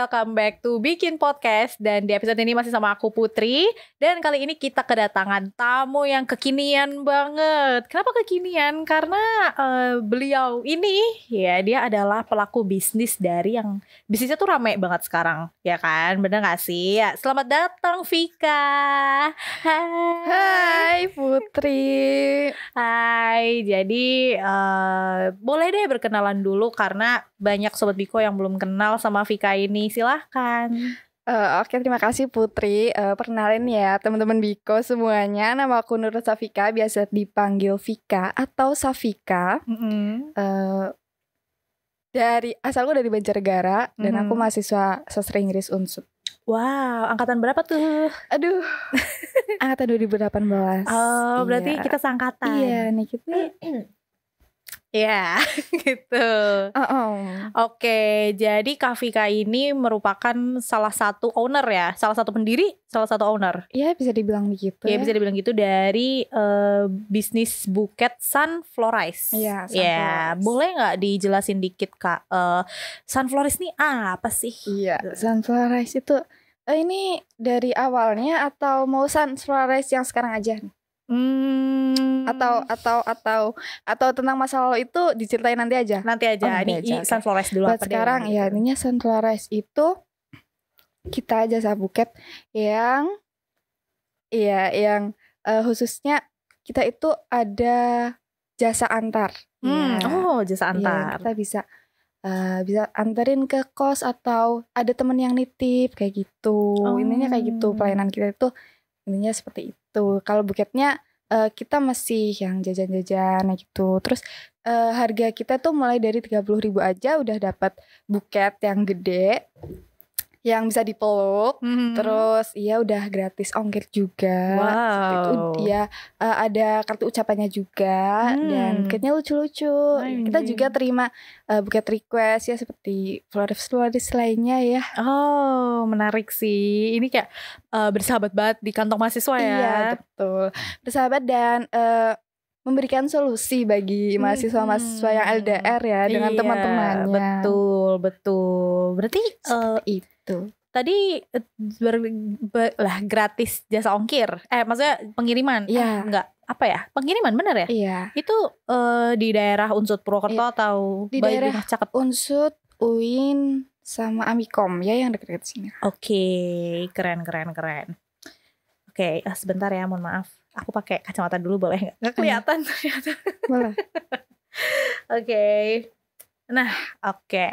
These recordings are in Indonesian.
welcome back to Bikin Podcast. Dan di episode ini masih sama aku Putri. Dan kali ini kita kedatangan tamu yang kekinian banget. Kenapa kekinian? Karena beliau ini ya dia adalah pelaku bisnis dari yang bisnisnya tuh rame banget sekarang. Ya kan? Bener gak sih? Ya, selamat datang Vika. Hai Putri. Hai, jadi boleh deh berkenalan dulu karena banyak Sobat Biko yang belum kenal sama Vika ini. Silahkan. Oke, terima kasih Putri. Perkenalin ya teman-teman Biko semuanya. Nama aku Nur Safika, biasa dipanggil Vika atau Safika. Asalku dari Banjarnegara dan aku mahasiswa sastra Inggris Unsud. Wow, angkatan berapa tuh? Aduh, angkatan 2018. Oh, berarti kita seangkatan. Iya nih kita. Ya, gitu. Oke, jadi Kak Vika ini merupakan salah satu owner ya, salah satu pendiri, salah satu owner. Iya, bisa dibilang begitu. Ya, bisa dibilang gitu dari bisnis buket Sunflorize. Iya, ya, boleh nggak dijelasin dikit Kak, Sunflorize ini apa sih? Iya, Sunflorize itu ini dari awalnya atau mau Sunflorize yang sekarang aja? Atau tentang masa lalu itu diceritain nanti aja. Nanti aja. Ini Sunflorize dulu. Buat sekarang ya, ininya Sunflorize itu kita jasa buket yang khususnya kita itu ada jasa antar. Jasa antar. Ya, kita bisa anterin ke kos atau ada temen yang nitip kayak gitu. Ininya kayak gitu, pelayanan kita itu ininya seperti itu. Kalau buketnya kita masih yang jajan-jajan gitu. Terus harga kita tuh mulai dari 30.000 aja udah dapat buket yang gede yang bisa dipeluk. Terus udah gratis ongkir juga. Itu ya ada kartu ucapannya juga dan buketnya lucu-lucu. Kita juga terima buket request ya seperti floris lainnya ya. Oh, menarik sih. Ini kayak bersahabat banget di kantong mahasiswa ya. Iya, betul. Bersahabat dan memberikan solusi bagi mahasiswa-mahasiswa yang LDR ya dengan teman-temannya. Betul. Berarti itu tadi gratis jasa ongkir. Maksudnya pengiriman. Iya. Enggak, apa ya? Pengiriman bener ya? Iya. Itu di daerah Unsud Purwokerto atau di daerah Unsud, UIN sama Amikom ya yang dekat-dekat sini. Oke, keren. Oke, sebentar ya, mohon maaf. Aku pakai kacamata dulu boleh nggak? Nggak kelihatan ternyata. Boleh. Oke. Nah, oke.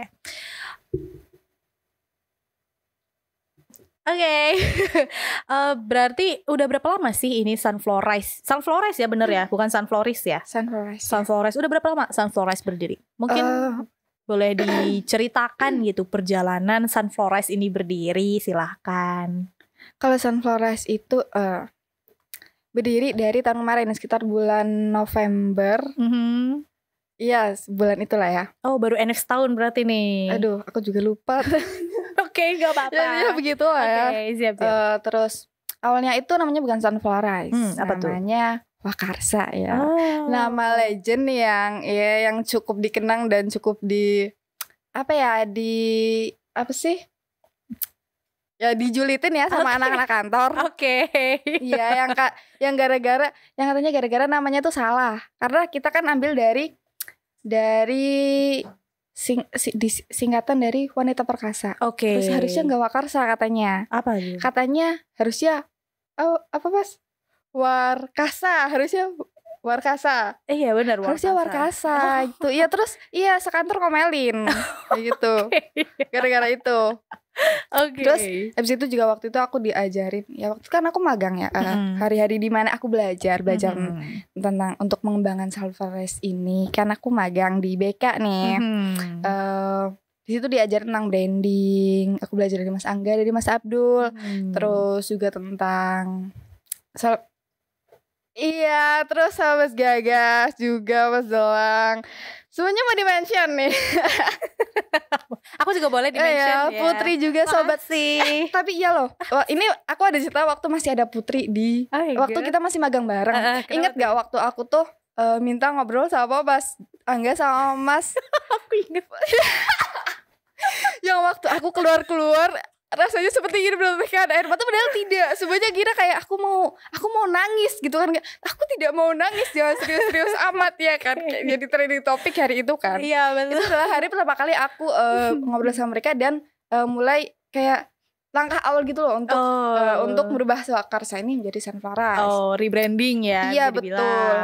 Berarti udah berapa lama sih ini Sunflorize? Sunflorize ya bener ya, bukan Sunflorize ya? Sunflorize. Udah berapa lama Sunflorize berdiri? Mungkin boleh diceritakan gitu perjalanan Sunflorize ini berdiri, silahkan. Kalau Sunflorize itu berdiri dari tahun kemarin sekitar bulan November. Iya, bulan itulah ya. Oh, baru NX tahun berarti nih. Aduh, aku juga lupa. Oke, gak apa-apa. Ya begitu lah ya. Siap. Terus awalnya itu namanya bukan Sunflorize. Namanya Wakarsa ya. Nama legend yang cukup dikenang dan cukup dijulitin ya sama anak-anak kantor. Iya, yang katanya gara-gara namanya tuh salah. Karena kita kan ambil dari singkatan dari wanita perkasa. Terus harusnya nggak Wakarsa katanya. Apa itu? Katanya harusnya Warkasa, harusnya Warkasa. Iya benar, harusnya Warkasa gitu. Iya, terus sekantor komelin gitu. Gara-gara itu. Terus habis itu juga waktu itu aku diajarin ya, waktu kan aku magang ya, hari-hari di mana aku belajar tentang untuk mengembangkan Sunflorize ini kan aku magang di BK nih. Di situ diajarin tentang branding, aku belajar dari Mas Angga, dari Mas Abdul, terus juga tentang terus sama Mas Gagas juga, Mas Doang. Semuanya mau di-mention nih. Aku juga boleh di-mention ya. Putri juga sobat sih. Tapi iya loh. Ini aku ada cerita waktu masih ada Putri waktu kita masih magang bareng. Ingat gak waktu aku tuh minta ngobrol sama Mas Angga sama Mas. Aku ingat. Yang waktu aku keluar rasanya seperti ingin meneteskan air mata, padahal tidak. Semuanya kira kayak aku mau nangis gitu kan. Aku tidak mau nangis, jangan serius-serius amat ya kan. Kayak jadi trending topik hari itu kan. Iya betul. Itu adalah hari pertama kali aku ngobrol sama mereka dan mulai kayak langkah awal gitu loh untuk merubah Swakarsa ini menjadi Sunflower. Rebranding ya. Iya betul.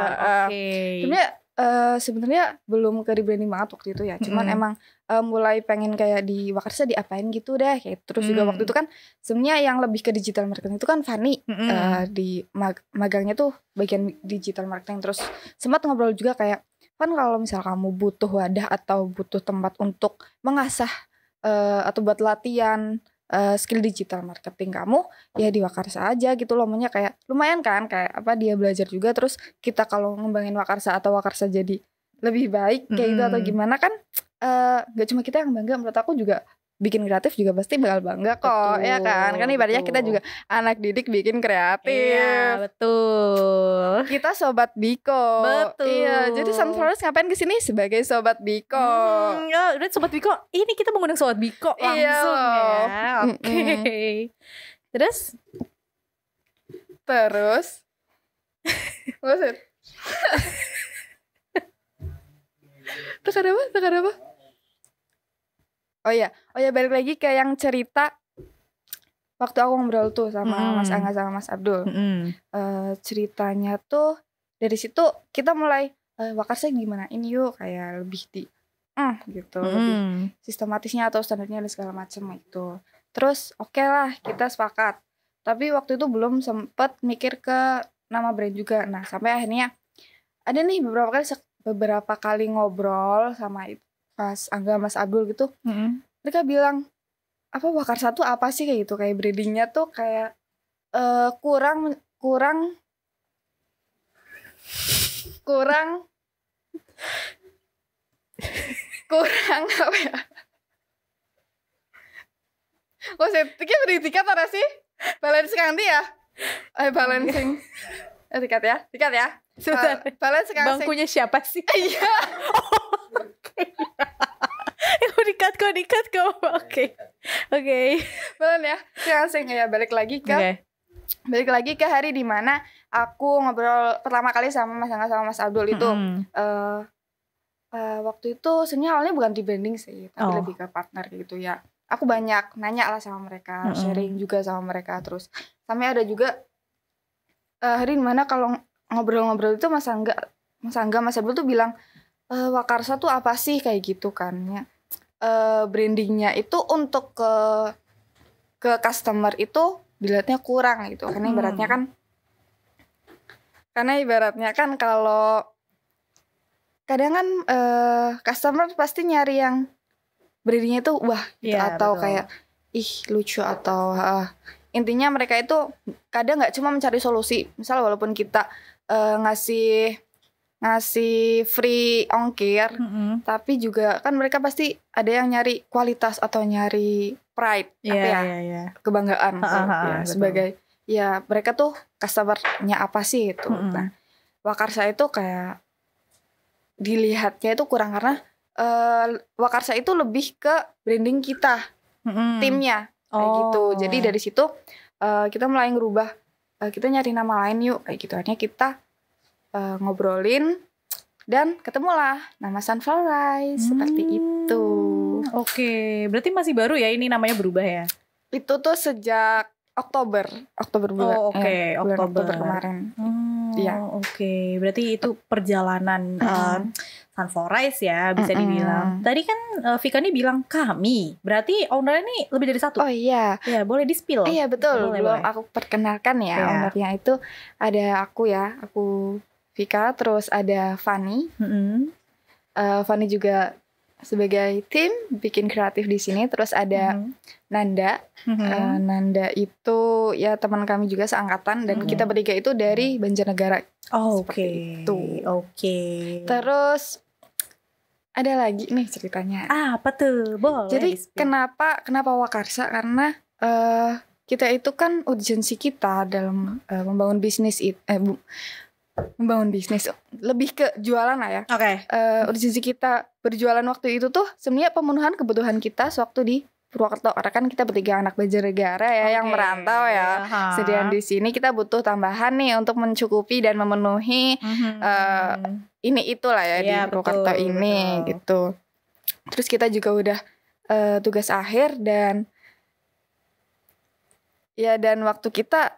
Sebenarnya belum ke rebranding banget waktu itu ya. Cuman emang mulai pengen kayak di Wakarsa diapain gitu deh kayak. Terus juga waktu itu kan sebenarnya yang lebih ke digital marketing itu kan Fanny di magangnya tuh bagian digital marketing. Terus sempat ngobrol juga kayak, kan kalau misal kamu butuh wadah atau butuh tempat untuk mengasah atau buat latihan skill digital marketing kamu, ya di Wakarsa aja gitu loh. Makanya kayak lumayan kan, kayak apa dia belajar juga. Terus kita kalau ngembangin Wakarsa atau Wakarsa jadi lebih baik kayak gitu atau gimana kan, gak cuma kita yang bangga, menurut aku juga bikin kreatif juga pasti bakal bangga kok. Betul, ya kan ibaratnya kita juga anak didik bikin kreatif. Iya betul. Kita sobat Biko. Betul. Iya, jadi Sunflower ngapain kesini sebagai sobat Biko. Udah sobat Biko, ini kita mengundang sobat Biko langsung ya. Oke. Terus Terus ada apa? Oh ya balik lagi ke yang cerita waktu aku ngobrol tuh sama Mas Angga sama Mas Abdul. Ceritanya tuh dari situ kita mulai Wakarsa gimana ini yuk, kayak lebih di gitu, lebih sistematisnya atau standarnya dan segala macam itu. Terus oke lah kita sepakat. Tapi waktu itu belum sempet mikir ke nama brand juga. Nah sampai akhirnya ada nih beberapa kali ngobrol sama Mas Angga, Mas Abdul gitu. Mereka bilang, apa Wakarsa tuh apa sih kayak gitu, kayak brandingnya tuh kayak kurang apa ya? Saya pikir pendidikan ada sih balancing nanti ya. Balancing. Tiket ya. Balance bangkunya siapa sih? Iya. Dikat kok. Oke. Belum ya. Langsung ya balik lagi ke hari dimana aku ngobrol pertama kali sama Mas Angga sama Mas Abdul itu. Waktu itu sebenarnya awalnya bukan di branding sih, tapi lebih ke partner gitu ya. Aku banyak nanya lah sama mereka, sharing juga sama mereka. Terus sampai ada juga hari dimana kalau ngobrol-ngobrol itu Mas Angga, Mas Abdul tuh bilang, Wakarsa tuh apa sih kayak gitu kan ya. Brandingnya itu untuk ke customer itu dilihatnya kurang gitu. Karena ibaratnya kan kalau kadang kan customer pasti nyari yang brandingnya itu wah gitu, atau betul. Kayak lucu atau intinya mereka itu kadang nggak cuma mencari solusi. Misal walaupun kita ngasih free ongkir, tapi juga kan mereka pasti ada yang nyari kualitas atau nyari pride, kebanggaan sebagai ya mereka tuh customernya apa sih itu. Nah Wakarsa itu kayak dilihatnya itu kurang karena Wakarsa itu lebih ke branding kita, timnya kayak gitu. Jadi dari situ kita mulai ngerubah, kita nyari nama lain yuk kayak gitu. Akhirnya kita ngobrolin dan ketemulah nama Sunflower seperti itu. Oke, berarti masih baru ya ini namanya berubah ya? Itu tuh sejak Oktober bulan. Oktober kemarin. Oke, berarti itu perjalanan Sunflower ya bisa dibilang. Tadi kan Vika nih bilang kami, berarti ownernya nih lebih dari satu. Oh iya. Ya boleh di-spill. Iya betul. Belum aku perkenalkan ya. Ownernya itu ada aku Vika, terus ada Fanny. Fanny juga sebagai tim bikin kreatif di sini. Terus ada Nanda. Nanda itu ya teman kami juga seangkatan dan kita bertiga itu dari Banjarnegara. Oke. Terus ada lagi nih ceritanya. Apa tuh? Boleh. Jadi kenapa Wakarsa? Karena kita itu kan urgensi kita dalam membangun bisnis membangun bisnis, lebih ke jualan lah ya. Oke. Urgensi kita berjualan waktu itu tuh sebenarnya pemenuhan kebutuhan kita sewaktu di Purwokerto, karena kan kita bertiga anak Banjarnegara ya, yang merantau ya. Sedang di sini kita butuh tambahan nih untuk mencukupi dan memenuhi ini itulah ya di Purwokerto ini gitu. Terus kita juga udah tugas akhir dan waktu kita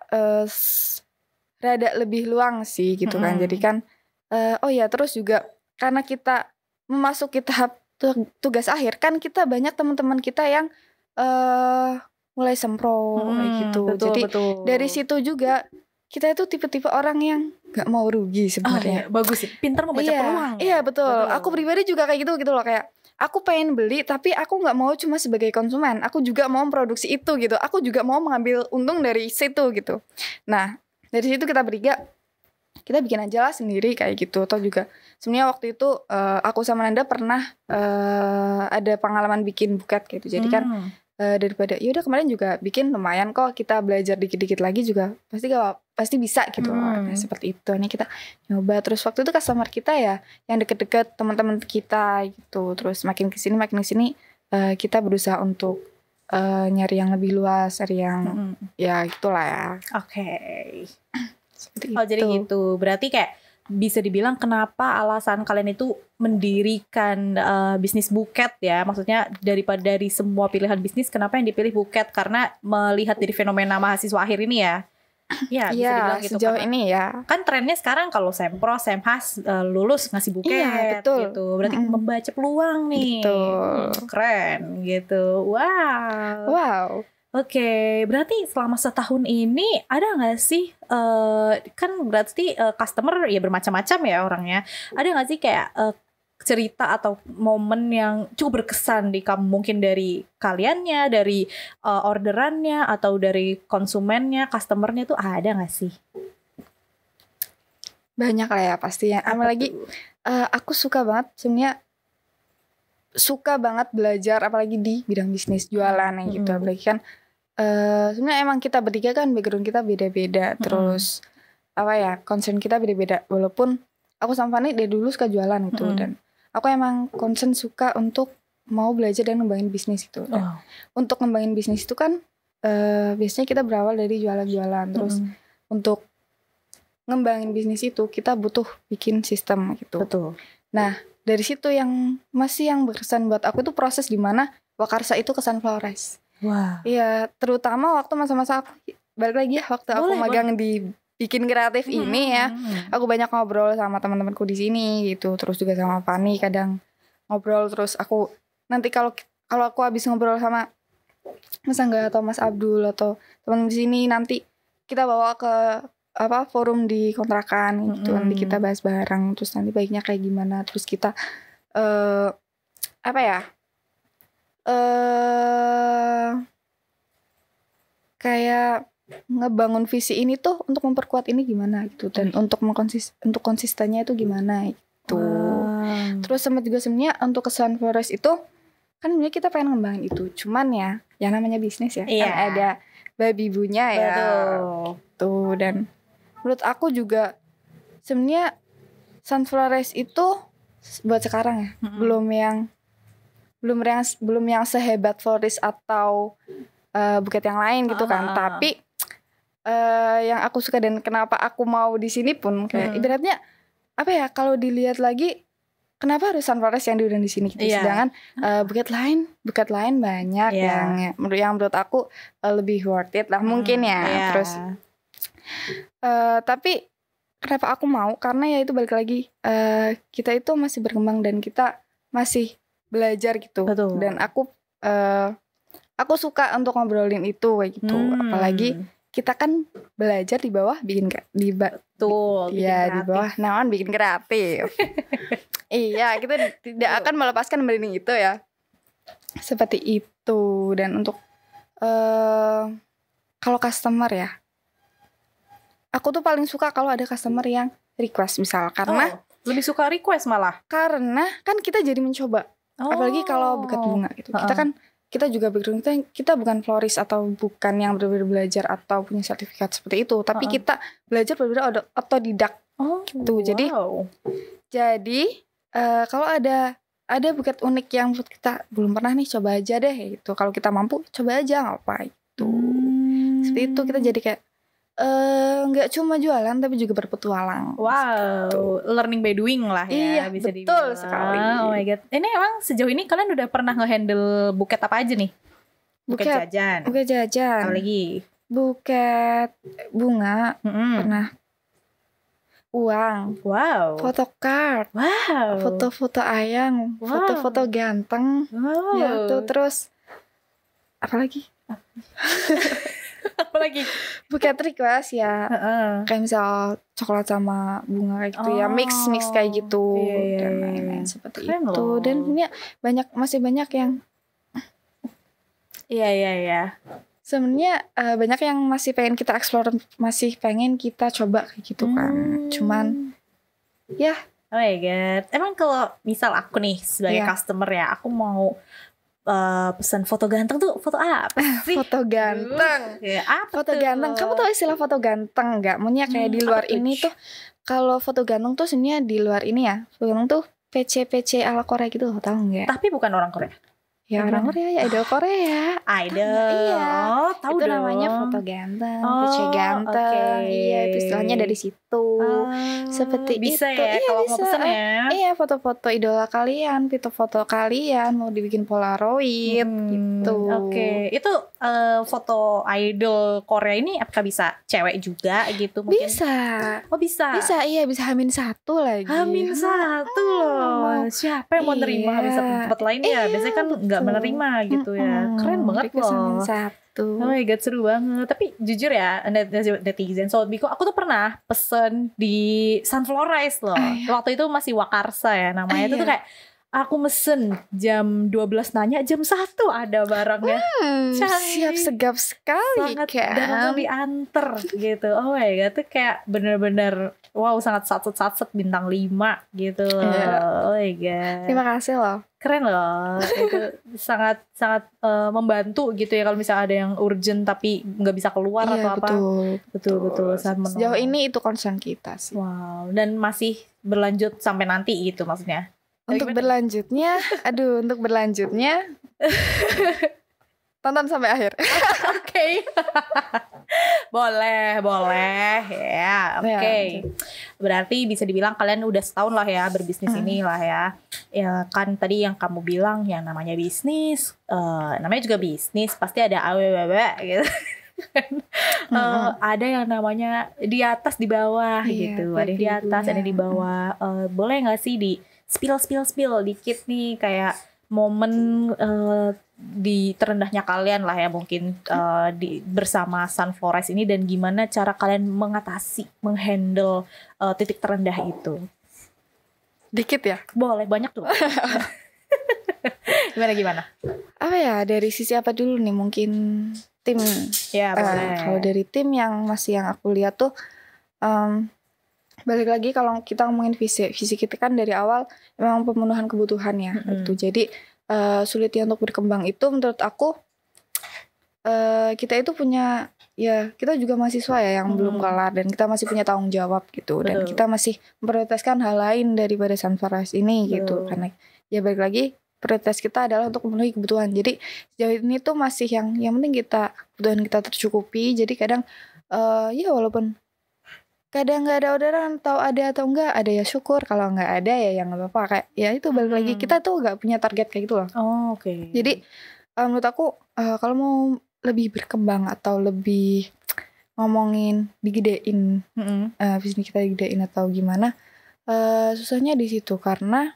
rada lebih luang sih gitu kan. Jadi kan terus juga karena kita memasuki tahap tugas akhir kan, kita banyak teman-teman kita yang mulai sempro kayak gitu. Jadi dari situ juga kita itu tipe-tipe orang yang gak mau rugi sebenarnya. Bagus sih, pintar membaca peluang. Iya betul. Aku pribadi juga kayak gitu loh, kayak aku pengen beli tapi aku gak mau cuma sebagai konsumen, aku juga mau memproduksi itu gitu. Aku juga mau mengambil untung dari situ gitu. Nah dari situ kita bertiga, kita bikin aja lah sendiri kayak gitu. Atau juga sebenarnya waktu itu aku sama Nanda pernah ada pengalaman bikin buket gitu. Jadi kan daripada yaudah kemarin juga bikin lumayan kok, kita belajar dikit-dikit lagi juga pasti bisa gitu. Nah, seperti itu. Ini kita nyoba. Terus waktu itu customer kita ya yang deket-deket teman-teman kita gitu. Terus makin kesini kita berusaha untuk nyari yang lebih luas, nyari yang ya gitulah ya. Oke. Jadi gitu. Berarti kayak bisa dibilang kenapa alasan kalian itu mendirikan bisnis buket ya. Maksudnya dari semua pilihan bisnis, kenapa yang dipilih buket? Karena melihat dari fenomena mahasiswa akhir ini ya. Ya, bisa dibilang gitu. Sejauh ini ya. Kan trennya sekarang kalau sempro, semhas lulus ngasih buket. Iya, betul. Gitu. Berarti membaca peluang nih. Betul. Keren gitu. Wow. Oke, berarti selama setahun ini ada nggak sih kan berarti customer ya bermacam-macam ya orangnya. Ada nggak sih kayak cerita atau momen yang cukup berkesan di kamu, mungkin dari kaliannya, dari orderannya, atau dari konsumennya, customernya tuh ada nggak sih? Banyak lah ya pastinya. Apalagi aku suka banget sebenarnya. Suka banget belajar apalagi di bidang bisnis jualan gitu. Apalagi kan sebenarnya emang kita bertiga kan background kita beda-beda. Terus concern kita beda-beda. Walaupun aku sama Fani dari dulu suka jualan gitu. Dan aku emang concern suka untuk mau belajar dan ngembangin bisnis gitu. Untuk ngembangin bisnis itu kan biasanya kita berawal dari jualan-jualan. Terus untuk ngembangin bisnis itu kita butuh bikin sistem gitu. Betul. Nah dari situ yang berkesan buat aku itu proses dimana Wakarsa itu ke Sunflowers. Wah. Iya, terutama waktu masa-masa aku balik lagi ya, waktu aku magang di bikin kreatif ini ya. Aku banyak ngobrol sama teman-temanku di sini gitu, terus juga sama Fani kadang ngobrol. Terus aku nanti kalau aku habis ngobrol sama Mas Angga atau Mas Abdul atau teman di sini, nanti kita bawa ke forum di kontrakan gitu. Nanti kita bahas bareng, terus nanti baiknya kayak gimana, terus kita kayak ngebangun visi ini tuh untuk memperkuat ini gimana gitu, dan untuk konsistennya itu gimana gitu. Terus sama juga sebenarnya untuk ke Sunflowers itu kan sebenarnya kita pengen ngembangin itu, cuman ya yang namanya bisnis ya kan ada babi ibunya ya. Tuh, dan menurut aku juga sebenarnya Sunflowers itu buat sekarang ya belum yang sehebat Florist atau buket yang lain gitu kan. Tapi yang aku suka dan kenapa aku mau di sini pun kayak ibaratnya kalau dilihat lagi kenapa harus Sunflowers yang diundang di sini gitu. Sedangkan buket lain banyak yang menurut aku lebih worth it lah mungkin ya. Terus tapi kenapa aku mau, karena ya itu balik lagi kita itu masih berkembang dan kita masih belajar gitu. Betul. Dan aku suka untuk ngobrolin itu kayak gitu. Apalagi kita kan belajar di bawah bikin di bawah naon bikin kreatif. Iya, kita tidak akan melepaskan branding itu ya. Seperti itu. Dan untuk kalau customer ya, aku tuh paling suka kalau ada customer yang request misal, karena lebih suka request malah. Karena kan kita jadi mencoba. Apalagi kalau buket bunga gitu. Kita juga background kita bukan florist atau bukan yang benar-benar belajar atau punya sertifikat seperti itu, tapi kita belajar benar-benar otodidak Oh, gitu. Jadi kalau ada buket unik yang menurut kita belum pernah nih, coba aja deh gitu. Kalau kita mampu coba aja, nggak apa itu. Seperti itu, kita jadi kayak nggak cuma jualan tapi juga berpetualang. Wow, gitu. Learning by doing lah ya, Iya, bisa betul dibilang. sekali. Oh my god. Ini emang sejauh ini kalian udah pernah ngehandle buket apa aja nih? Buket jajan. Buket jajan. Apa lagi? Buket bunga. Pernah. Uang. Wow. Photocard. Wow. Foto-foto ayang. Wow. Foto-foto ganteng. Wow. Gitu. Terus apa lagi? Apa lagi? Buket request ya. Kayak misal coklat sama bunga kayak gitu ya. Mix kayak gitu. Iya. Dan lain-lain seperti Keren itu. loh. Dan ini masih banyak yang Iya. sebenarnya banyak yang masih pengen kita explore, masih pengen kita coba kayak gitu kan. Cuman ya. Oh my god. Emang kalau misal aku nih sebagai customer ya, aku mau pesan foto ganteng tuh, foto apa sih? Foto ganteng. Ya, apa foto tuh? ganteng. Kamu tahu istilah foto ganteng nggak? Maksudnya kayak di luar ini tuh, kalau foto ganteng tuh sebenarnya di luar ini ya. Foto ganteng tuh PC ala Korea gitu, tahu nggak? Tapi bukan orang Korea. Ya orang Korea, ya idol Korea. Idol. Iya. Oh, tahu itu dong. namanya foto ganteng, PC ganteng. Okay. Iya, itu istilahnya dari situ. Seperti bisa itu. Ya, iya, kalau bisa. mau pesen ya. Iya, foto-foto idola kalian, foto-foto kalian mau dibikin Polaroid gitu. Oke. Itu foto idol Korea ini apakah bisa cewek juga gitu mungkin? Bisa. Oh, bisa. Bisa, iya, bisa H-1 lagi. H-1 loh. Siapa yang mau nerima H-1 tempat lain ya? Biasanya kan nggak menerima gitu ya. Keren banget loh. H-1. Oh my god, seru banget. Tapi jujur ya, netizen Sobat Biko, aku tuh pernah pesen di Sunflores loh. Waktu itu masih Wakarsa ya namanya. Itu tuh kayak aku mesen jam 12 nanya jam 1 ada barangnya. Siap segap sekali. Sangat, dan langsung diantar gitu. Oh my god, tuh kayak bener-bener wow, sangat satset bintang 5 gitu loh. Oh my god. Terima kasih loh. Keren loh. Itu sangat membantu gitu ya kalau misalnya ada yang urgent tapi nggak bisa keluar atau apa. Betul. Sejauh ini itu concern kita sih. Wow. Dan masih berlanjut sampai nanti gitu maksudnya. Untuk berlanjutnya tonton sampai akhir. Oke. Boleh ya. Oke. Berarti bisa dibilang kalian udah setahun lah ya berbisnis ini lah ya. Ya kan tadi yang kamu bilang yang namanya bisnis, namanya juga bisnis pasti ada aww gitu. Ada yang namanya di atas di bawah gitu. Ada yang di atas, ada yang di bawah. Boleh nggak sih di spill dikit nih kayak momen di terendahnya kalian lah ya mungkin bersama Sunflores ini dan gimana cara kalian menghandle titik terendah itu. Dikit ya? Boleh, banyak tuh. Gimana? Apa ya, dari sisi apa dulu nih, mungkin tim. Ya boleh. Kalau dari tim yang aku lihat tuh balik lagi kalau kita ngomongin visi kita kan dari awal memang pemenuhan kebutuhan ya gitu. Jadi sulitnya untuk berkembang itu menurut aku kita itu punya ya, kita juga mahasiswa ya yang belum kelar dan kita masih punya tanggung jawab gitu. Dan kita masih memprioritaskan hal lain daripada Sunflores ini gitu. Karena ya balik lagi prioritas kita adalah untuk memenuhi kebutuhan. Jadi sejauh ini tuh masih yang penting kebutuhan kita tercukupi. Jadi kadang ya walaupun kadang nggak ada orderan atau enggak ada ya syukur, kalau nggak ada ya nggak apa-apa. Kayak ya itu balik lagi kita tuh nggak punya target kayak gitu loh. Oke. Jadi menurut aku kalau mau lebih berkembang atau lebih ngomongin digedein, bisnis kita digedein atau gimana, susahnya di situ karena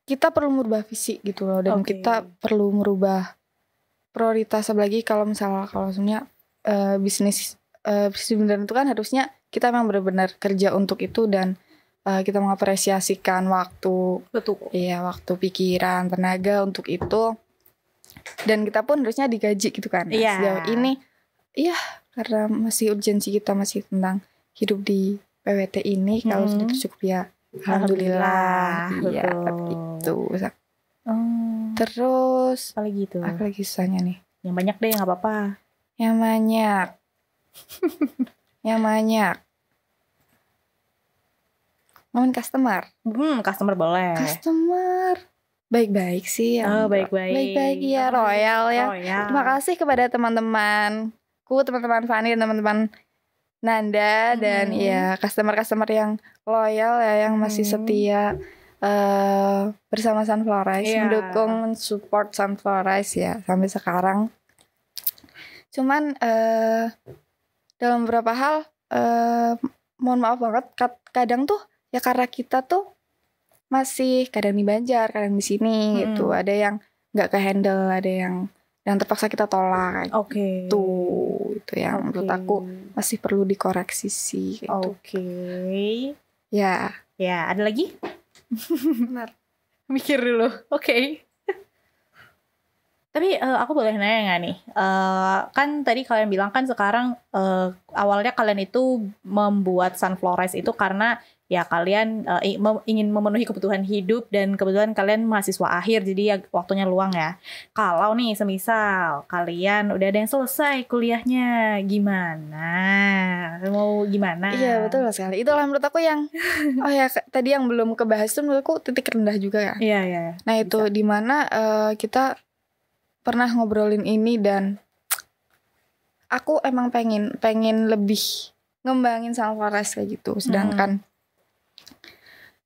kita perlu merubah visi gitu loh, dan kita perlu merubah prioritas. Apalagi kalau sebenarnya bisnis beneran itu kan harusnya kita memang benar-benar kerja untuk itu dan kita mengapresiasikan waktu, waktu, pikiran, tenaga untuk itu, dan kita pun harusnya digaji gitu kan. Sejauh ini karena masih urgensi kita masih tentang hidup di PWT ini, kalau sudah tercukupi ya alhamdulillah. Iya, seperti itu. Terus apa lagi susahnya nih? Yang banyak deh, nggak apa-apa. Yang banyak. Ngomongin customer. Customer boleh. Customer baik-baik sih ya. Baik-baik ya, royal ya. Terima kasih kepada teman-temanku, teman-teman Fani dan teman-teman Nanda dan ya customer-customer yang loyal ya, yang masih setia bersama Sunflowrise, mendukung, mensupport Sunflowrise ya sampai sekarang. Cuman dalam beberapa hal mohon maaf banget, kadang tuh ya karena kita tuh masih kadang di Banjar, kadang di sini gitu. Ada yang nggak ke handle, ada yang terpaksa kita tolak. Gitu. Itu yang menurut aku masih perlu dikoreksi sih. Gitu. Ya. Ya, ada lagi? Benar. Mikir dulu. Tapi aku boleh nanya gak nih? Kan tadi kalian bilang kan sekarang awalnya kalian itu membuat Sunflowrise itu karena ya kalian ingin memenuhi kebutuhan hidup dan kebetulan kalian mahasiswa akhir jadi ya waktunya luang ya. Kalau nih semisal kalian udah ada yang selesai kuliahnya, gimana? Mau gimana? Iya betul sekali. Itulah menurut aku yang tadi yang belum kebahas tuh menurutku titik rendah juga ya. Iya. Nah itu dimana kita pernah ngobrolin ini dan aku emang pengen lebih ngembangin Sunflowrise kayak gitu.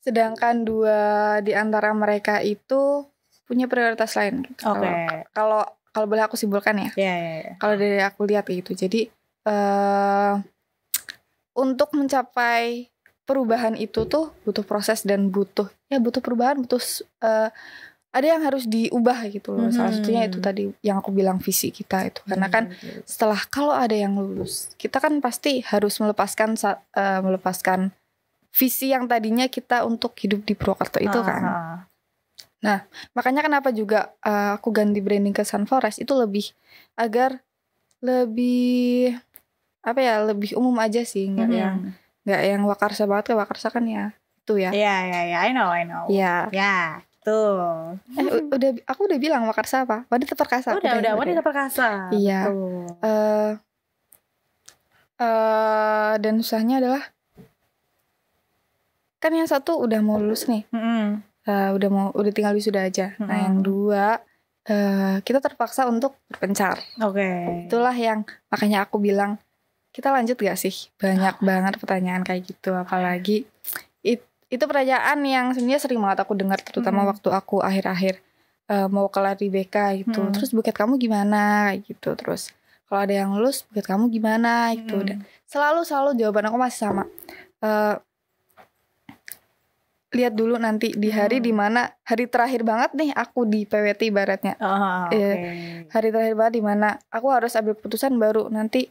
Sedangkan dua di antara mereka itu punya prioritas lain gitu. Kalau boleh aku simpulkan ya. Iya. Kalau dari aku lihat gitu. Jadi untuk mencapai perubahan itu tuh butuh proses dan butuh perubahan, ada yang harus diubah gitu loh. Salah satunya itu tadi yang aku bilang visi kita itu. Karena kan setelah kalau ada yang lulus, kita kan pasti harus melepaskan visi yang tadinya kita untuk hidup di Purwokerto itu kan. Nah, makanya kenapa juga aku ganti branding ke Sunflowrise itu agar lebih lebih umum aja sih, nggak yang Wakarsa banget. Wakarsa kan ya itu ya. Iya, I know. Iya. Ya, tuh. Aku udah bilang Wakarsa apa? Wanita Perkasa. Udah Wanita Perkasa. Iya. Dan susahnya adalah kan yang satu udah mau lulus nih, udah tinggal wisuda aja. Nah yang dua kita terpaksa untuk berpencar. Itulah yang makanya aku bilang kita lanjut gak sih? Banyak banget pertanyaan kayak gitu, apalagi itu pertanyaan yang sebenarnya sering banget aku dengar, terutama waktu aku akhir-akhir mau kelar di BK gitu. Terus buket kamu gimana gitu. Terus kalau ada yang lulus buket kamu gimana gitu. Dan selalu jawaban aku masih sama. Lihat dulu nanti di hari dimana hari terakhir banget nih aku di PWT ibaratnya. Hari terakhir banget dimana aku harus ambil keputusan, baru nanti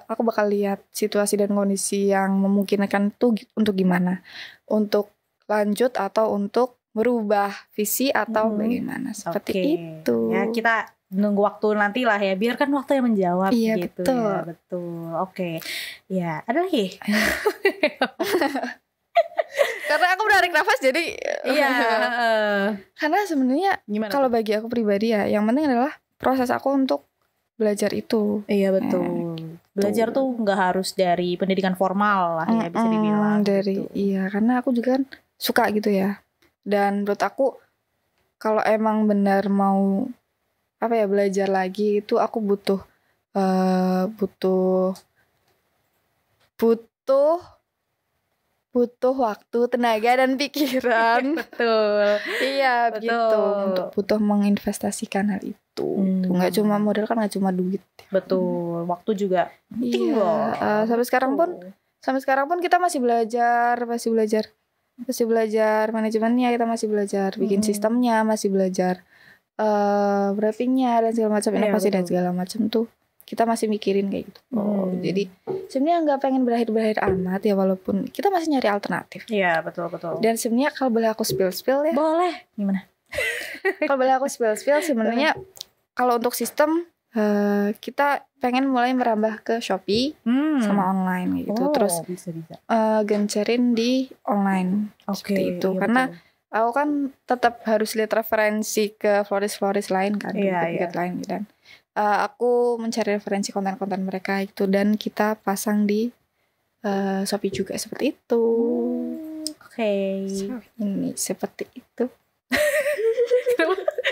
aku bakal lihat situasi dan kondisi yang memungkinkan tuh untuk gimana, untuk lanjut atau untuk merubah visi atau bagaimana seperti itu. Ya kita nunggu waktu nanti lah ya, biarkan waktu yang menjawab. Iya, gitu. betul. Ya, betul. Ya ada lagi. Karena aku menarik nafas jadi karena sebenarnya kalau bagi aku pribadi ya yang penting adalah proses aku untuk belajar itu. Iya betul. Belajar tuh nggak harus dari pendidikan formal lah ya, bisa dibilang dari gitu. Iya, karena aku juga kan suka gitu ya. Dan menurut aku kalau emang benar mau belajar lagi itu aku butuh waktu, tenaga dan pikiran. Betul. Iya, begitu. Untuk butuh menginvestasikan hal itu. Nggak cuma modal, kan nggak cuma duit. Betul. Waktu juga penting loh. Sampai sekarang pun kita masih belajar manajemennya, kita masih belajar bikin sistemnya, masih belajar briefingnya dan segala macam, inovasi dan segala macam tuh. Kita masih mikirin kayak gitu. Jadi sebenarnya nggak pengen berakhir amat ya, walaupun kita masih nyari alternatif. Iya, betul. Dan sebenarnya kalau boleh aku spill ya. Boleh. Gimana? Kalau boleh aku spill sebenarnya kalau untuk sistem kita pengen mulai merambah ke Shopee sama online gitu. Terus bisa. gencerin di online seperti itu. Karena aku kan tetap harus lihat referensi ke florist lain kan, buket lain dan aku mencari referensi konten-konten mereka itu dan kita pasang di Shopee juga seperti itu. Oke. So, ini seperti itu.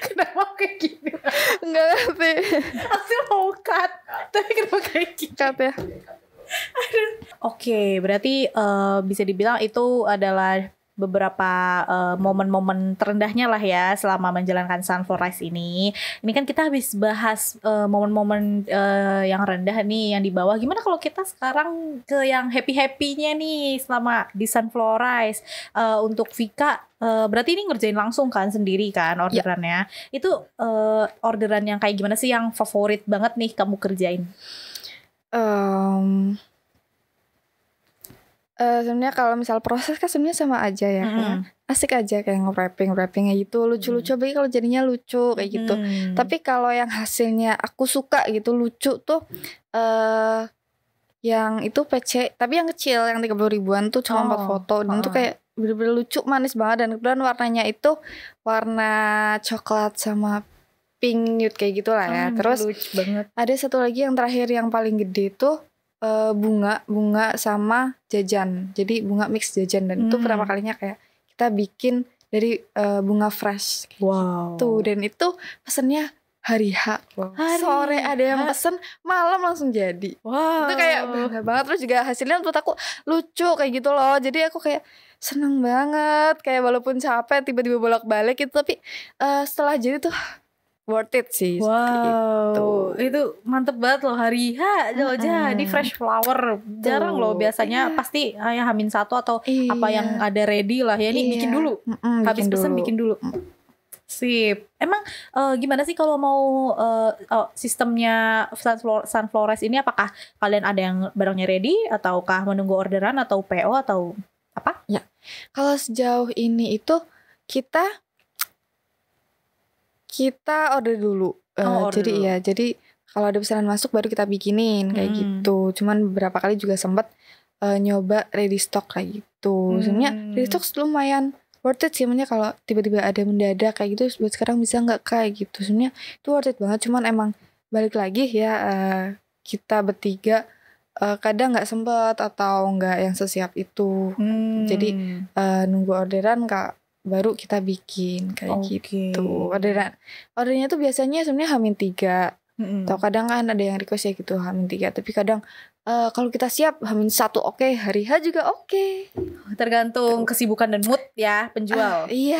Kenapa kayak gini? Enggak ngerti. Aku mau cut. Tapi kenapa kayak gini? Cut ya. Oke, berarti bisa dibilang itu adalah beberapa momen-momen terendahnya lah ya selama menjalankan Sunflowrise ini. Ini kan kita habis bahas momen-momen yang rendah nih, yang di bawah. Gimana kalau kita sekarang ke yang happy-happynya nih selama di Sunflowrise? Untuk Vika, berarti ini ngerjain langsung kan sendiri kan orderannya? Itu orderan yang kayak gimana sih yang favorit banget nih kamu kerjain? Sebenarnya kalau misal proses kan sebenarnya sama aja ya, kayak asik aja kayak nge-wrappingnya gitu, lucu-lucu, apalagi kalau jadinya lucu kayak gitu. Tapi kalau yang hasilnya aku suka gitu lucu tuh, yang itu PC, tapi yang kecil yang 30 ribuan tuh cuma 4 foto dan tuh kayak bener-bener lucu, manis banget, dan kebetulan warnanya itu warna coklat sama pink nude kayak gitulah ya. Terus lucu banget. Ada satu lagi yang terakhir yang paling gede tuh bunga sama jajan. Jadi bunga mix jajan, dan itu pertama kalinya kayak kita bikin dari bunga fresh. Wow. Tuh, dan itu pesennya hari H. Wow. Sore ada yang pesen, malam langsung jadi. Wow. Itu kayak bangga banget. Terus juga hasilnya menurut aku lucu kayak gitu loh. Jadi aku kayak seneng banget. Kayak walaupun capek tiba-tiba bolak-balik gitu, tapi setelah jadi tuh worth it sih. Wow, itu mantep banget loh, hari H jadi fresh flower. Jarang loh biasanya, pasti yang H-1 atau apa yang ada ready lah ya. Ini bikin dulu, habis pesen bikin dulu. Sip. Emang gimana sih kalau mau sistemnya Sunflowrise ini? Apakah kalian ada yang barangnya ready, ataukah menunggu orderan, atau PO, atau apa? Ya, kalau sejauh ini itu kita order dulu. Jadi kalau ada pesanan masuk baru kita bikinin kayak gitu. Cuman beberapa kali juga sempat nyoba ready stock kayak gitu. Sebenarnya ready stock lumayan worth it sih, sebenarnya kalau tiba-tiba ada mendadak kayak gitu, buat sekarang bisa nggak kayak gitu. Sebenarnya itu worth it banget. Cuman emang balik lagi ya, kita bertiga kadang nggak sempat atau nggak yang sesiap itu. Jadi nunggu orderan baru kita bikin kayak gitu. Ordernya tuh biasanya sebenarnya H-3. Atau kadang kan ada yang request ya gitu H-3. Tapi kadang kalau kita siap H-1 oke, hari H juga oke. Tergantung kesibukan dan mood ya penjual. Iya.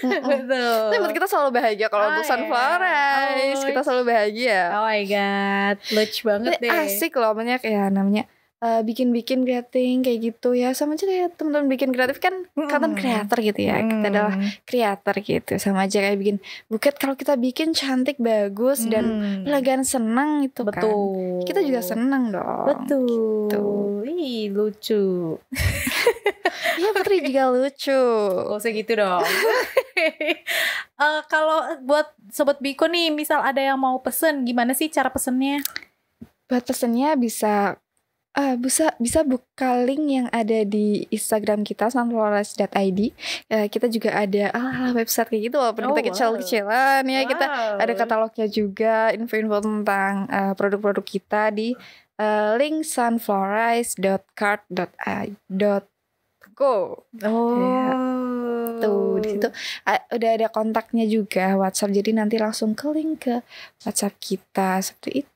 Betul. Tapi kita selalu bahagia kalau untuk Sunflowrise. Kita selalu bahagia. Oh my god, lucu banget deh. Asik loh, banyak ya namanya. Bikin-bikin creating kayak gitu ya, sama aja kayak teman-teman bikin kreatif kan, content creator gitu ya. Kita adalah creator gitu, sama aja kayak bikin buket. Kalau kita bikin cantik, bagus, dan pelanggan senang itu. Betul. Kan kita juga senang dong. Betul gitu. Ih, lucu. Iya, Putri juga lucu. Gak usah gitu dong. Kalau buat Sobat Biko nih, misal ada yang mau pesen, gimana sih cara pesennya? Buat pesennya bisa buka link yang ada di Instagram kita, sunflowrise.id. Kita juga ada website kayak gitu, walaupun kita kecil-kecilan ya. Kita ada katalognya juga, info-info tentang produk-produk kita di link sunflowrise.cart.go. Tuh di situ udah ada kontaknya juga, WhatsApp. Jadi nanti langsung ke link ke WhatsApp kita seperti itu.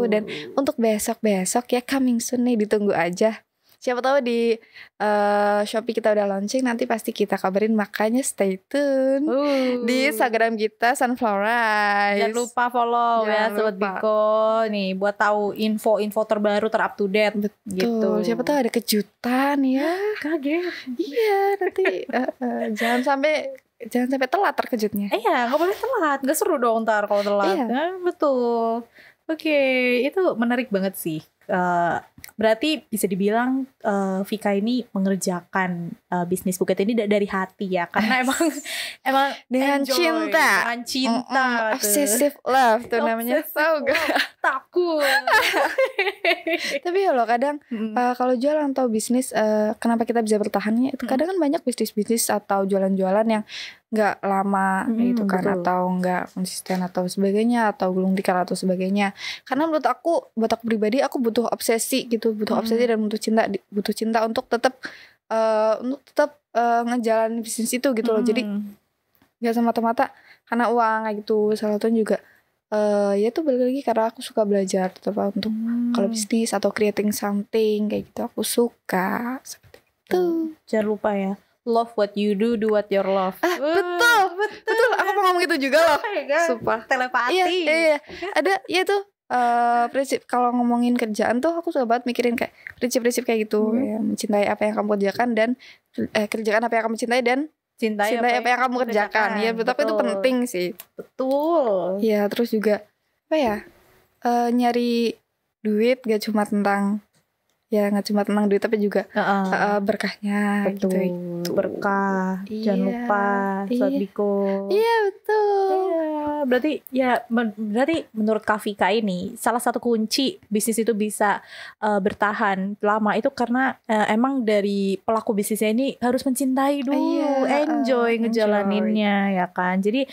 Dan untuk besok-besok ya, coming soon nih, ditunggu aja. Siapa tahu di Shopee kita udah launching, nanti pasti kita kabarin, makanya stay tune di Instagram kita Sunflowrise. Jangan lupa follow ya Sobat Biko nih, buat tahu info-info terbaru, ter up to date. Betul. Gitu. Siapa tahu ada kejutan ya. Kaget. Iya, nanti jangan sampai telat terkejutnya. Iya, nggak boleh telat, nggak seru dong ntar kalau telat. Iya. Betul. Oke, itu menarik banget sih. Berarti bisa dibilang Vika ini mengerjakan bisnis buket ini dari hati ya, karena emang dengan cinta, obsessive love tuh namanya. Tahu gak? Takut. Tapi ya loh, kadang kalau jualan atau bisnis, kenapa kita bisa bertahannya itu kadang kan banyak bisnis atau jualan-jualan yang nggak lama gitu kan, betul. Atau nggak konsisten atau sebagainya, atau gulung tikar atau sebagainya. Karena buat aku pribadi, aku butuh obsesi gitu, obsesi dan butuh cinta untuk tetap untuk tetap ngejalanin bisnis itu gitu loh. Jadi gak semata-mata karena uang kayak gitu. Salah satunya juga ya tuh balik lagi karena aku suka belajar tetap untuk kalau bisnis atau creating something kayak gitu aku suka seperti itu. Jangan lupa ya, love what you do what your love. Betul. Aku mau ngomong gitu juga loh. Sumpah. Telepati. Iya. Ada ya tuh prinsip kalau ngomongin kerjaan tuh aku suka banget mikirin kayak prinsip-prinsip kayak gitu. Ya, mencintai apa yang kamu kerjakan dan kerjakan apa yang kamu cintai dan cintai apa yang kamu kerjakan. Ya, betul. Itu penting sih. Betul. Ya, terus juga apa ya? Nyari duit gak cuma tentang duit tapi juga berkahnya. Betul. Gitu. Berkah. Jangan lupa sodiko. Iya, betul. Berarti menurut Kak Vika ini salah satu kunci bisnis itu bisa bertahan lama itu karena emang dari pelaku bisnisnya ini harus mencintai dulu, enjoy ngejalaninnya ya kan. Jadi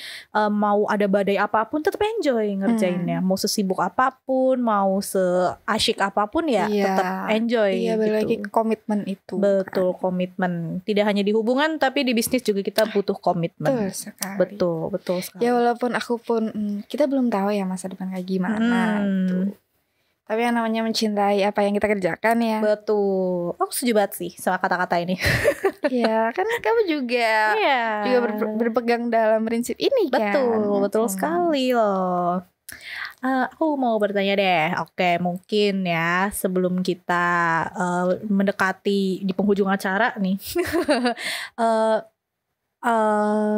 mau ada badai apapun tetap enjoy ngerjainnya. Mau sesibuk apapun, mau seasyik apapun ya tetap enjoy. Iya, gitu. lagi komitmen itu. Betul, komitmen. Tidak hanya di hubungan tapi di bisnis juga kita butuh komitmen. Betul sekali. Betul sekali. Ya walaupun aku pun kita belum tahu ya masa depan kayak gimana gitu. Tapi yang namanya mencintai apa yang kita kerjakan ya. Betul. Aku setuju banget sih sama kata-kata ini. Ya kan kamu juga berpegang dalam prinsip ini kan. Betul sekali loh. Aku mau bertanya deh. Oke, mungkin ya sebelum kita mendekati di penghujung acara nih.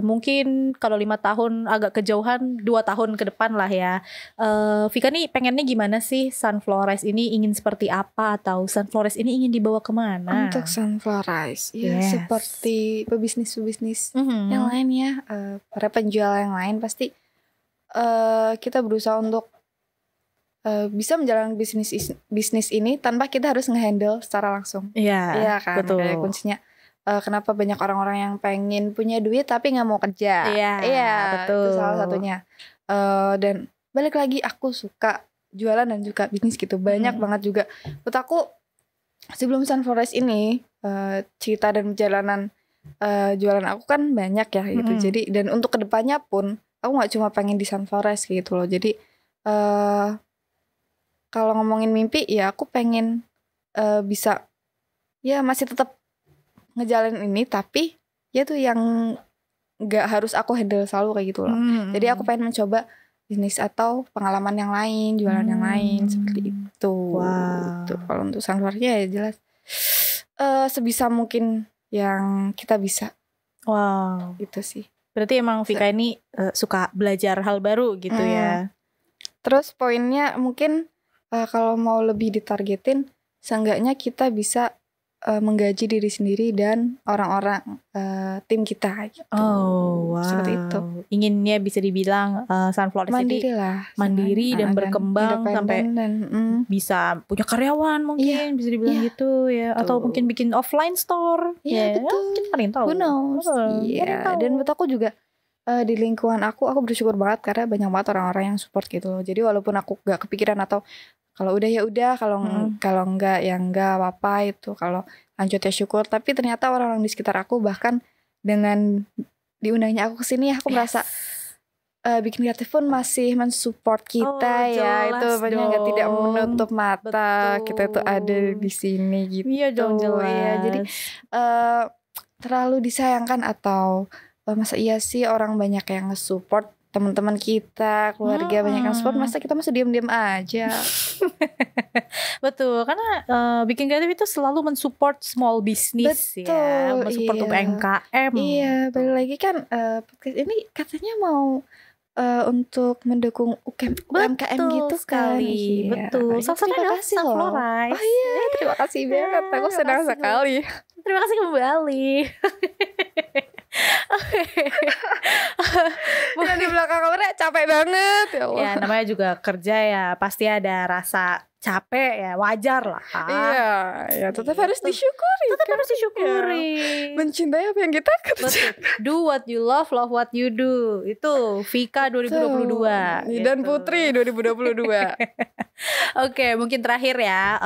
Mungkin kalau 5 tahun agak kejauhan 2 tahun ke depan lah ya. Vika nih pengennya gimana sih? Sunflores ini ingin seperti apa? Atau Sunflores ini ingin dibawa kemana? Untuk Sunflores ya seperti pebisnis yang lain ya, para penjual yang lain pasti kita berusaha untuk bisa menjalankan bisnis ini tanpa kita harus ngehandle secara langsung. Iya kan, betul. Kayak kuncinya kenapa banyak orang-orang yang pengen punya duit tapi nggak mau kerja. Iya, betul. Itu salah satunya. Dan balik lagi aku suka jualan dan juga bisnis gitu. Banyak banget juga. Menurut aku sebelum Sunflores ini cerita dan perjalanan jualan aku kan banyak ya gitu. Jadi dan untuk kedepannya pun aku nggak cuma pengen di Sunflores gitu loh. Jadi kalau ngomongin mimpi ya aku pengen bisa ya masih tetap ngejalanin ini tapi ya tuh yang nggak harus aku handle selalu kayak gitu loh. Jadi aku pengen mencoba bisnis atau pengalaman yang lain, jualan yang lain seperti itu. Tuh, kalau untuk Sunfloresnya ya jelas sebisa mungkin yang kita bisa. Itu sih. Berarti emang Vika ini suka belajar hal baru gitu ya. Terus poinnya mungkin kalau mau lebih ditargetin, seenggaknya kita bisa menggaji diri sendiri dan orang-orang tim kita gitu. Seperti itu. Inginnya bisa dibilang Sunflores mandiri ini lah, mandiri dan berkembang sampai bisa punya karyawan mungkin bisa dibilang gitu ya. Atau mungkin bikin offline store. Betul. Kita paling tahu. Who knows? Dan menurut aku juga di lingkungan aku bersyukur banget karena banyak banget orang-orang yang support gitu. Jadi walaupun aku gak kepikiran atau kalau udah ya udah, kalau enggak ya enggak apa-apa itu. Kalau lanjut ya syukur. Tapi ternyata orang-orang di sekitar aku bahkan dengan diundangnya aku kesini aku merasa bikin kreatif pun masih mensupport kita ya. Itu banyak tidak menutup mata. Betul. Kita itu ada di sini gitu. Iya dong, jelas. Ya, jadi terlalu disayangkan atau masa iya sih orang banyak yang nge-support teman-teman kita, keluarga banyak yang support, masa kita masih diam-diam aja. Betul, karena bikin kreatif itu selalu mensupport small business. Betul, ya, mensupport UMKM. Iya, balik lagi kan podcast ini katanya mau untuk mendukung UMKM gitu sekali. Kan. Betul. Terima kasih loh. Oh iya, terima kasih banget. Aku senang sekali. Terima kasih kembali. Bukan di belakang kamera capek banget ya Allah. Ya namanya juga kerja ya pasti ada rasa capek ya, wajar lah. Iya, ya tetap harus disyukuri. Tetap harus disyukuri. Mencintai apa yang kita kerjakan. Do what you love what you do. Itu Vika 2022 gitu. Dan Putri 2022. Oke, mungkin terakhir ya.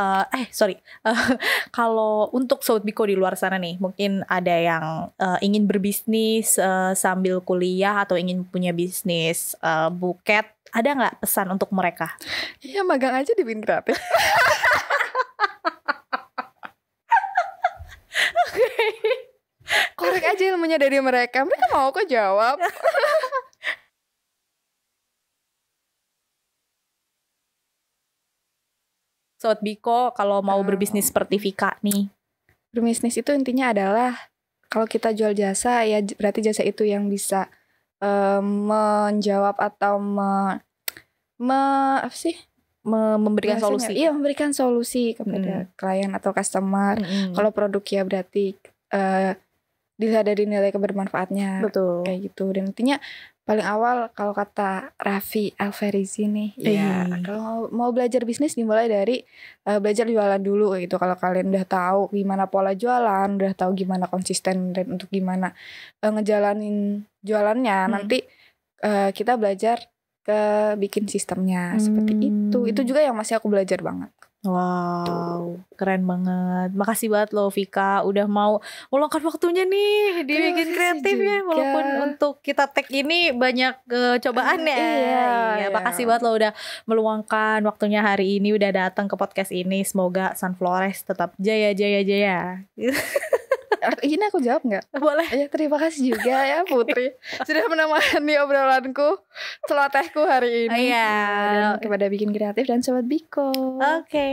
Kalau untuk Sobat Biko di luar sana nih, mungkin ada yang ingin berbisnis sambil kuliah atau ingin punya bisnis buket. Ada nggak pesan untuk mereka? Iya, magang aja di Bikin Kreatif. Korek aja ilmunya dari mereka. Mereka mau kok jawab. Sobat Biko kalau mau berbisnis seperti Vika nih. Berbisnis itu intinya adalah kalau kita jual jasa, ya berarti jasa itu yang bisa menjawab atau memberikan solusi. Iya, memberikan solusi kepada klien atau customer. Kalau produk ya berarti dilihat dari nilai kebermanfaatnya. Betul. Kayak gitu. Dan intinya paling awal kalau kata Raffi Alferizi nih, ya kalau mau belajar bisnis dimulai dari belajar jualan dulu gitu. Kalau kalian udah tahu gimana pola jualan, udah tahu gimana konsisten dan untuk gimana ngejalanin jualannya, nanti kita belajar ke bikin sistemnya seperti itu. Itu juga yang masih aku belajar banget. Wow, keren banget. Makasih banget loh Vika udah mau meluangkan waktunya nih di Bikin Kreatif ya. Walaupun untuk kita tag ini banyak cobaan ya. Iya, makasih banget loh udah meluangkan waktunya hari ini, udah datang ke podcast ini. Semoga Sunflores tetap jaya. Ini aku jawab nggak? Boleh. Ya, terima kasih juga ya Putri sudah menemani obrolanku, celotehku hari ini. Dan kepada Bikin Kreatif dan Sobat Biko. Oke,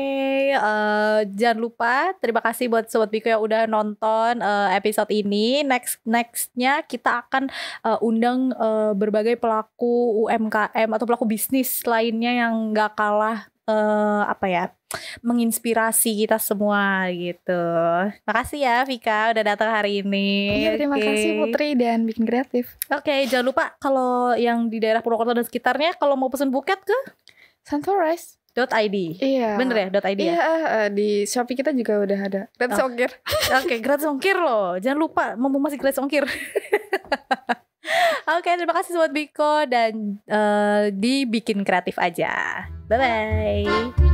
jangan lupa terima kasih buat Sobat Biko yang udah nonton episode ini. Nextnya kita akan undang berbagai pelaku UMKM atau pelaku bisnis lainnya yang nggak kalah menginspirasi kita semua gitu. Makasih ya Vika udah datang hari ini. Terima kasih Putri dan Bikin Kreatif. Oke, jangan lupa kalau yang di daerah Purwokerto dan sekitarnya kalau mau pesen buket ke Sunflores.id. Iya. Bener ya .id ya? Iya, di Shopee kita juga udah ada gratis ongkir. Oke, gratis ongkir loh. Jangan lupa mumpung masih gratis ongkir. Oke, terima kasih Sobat Biko dan dibikin kreatif aja. Bye-bye.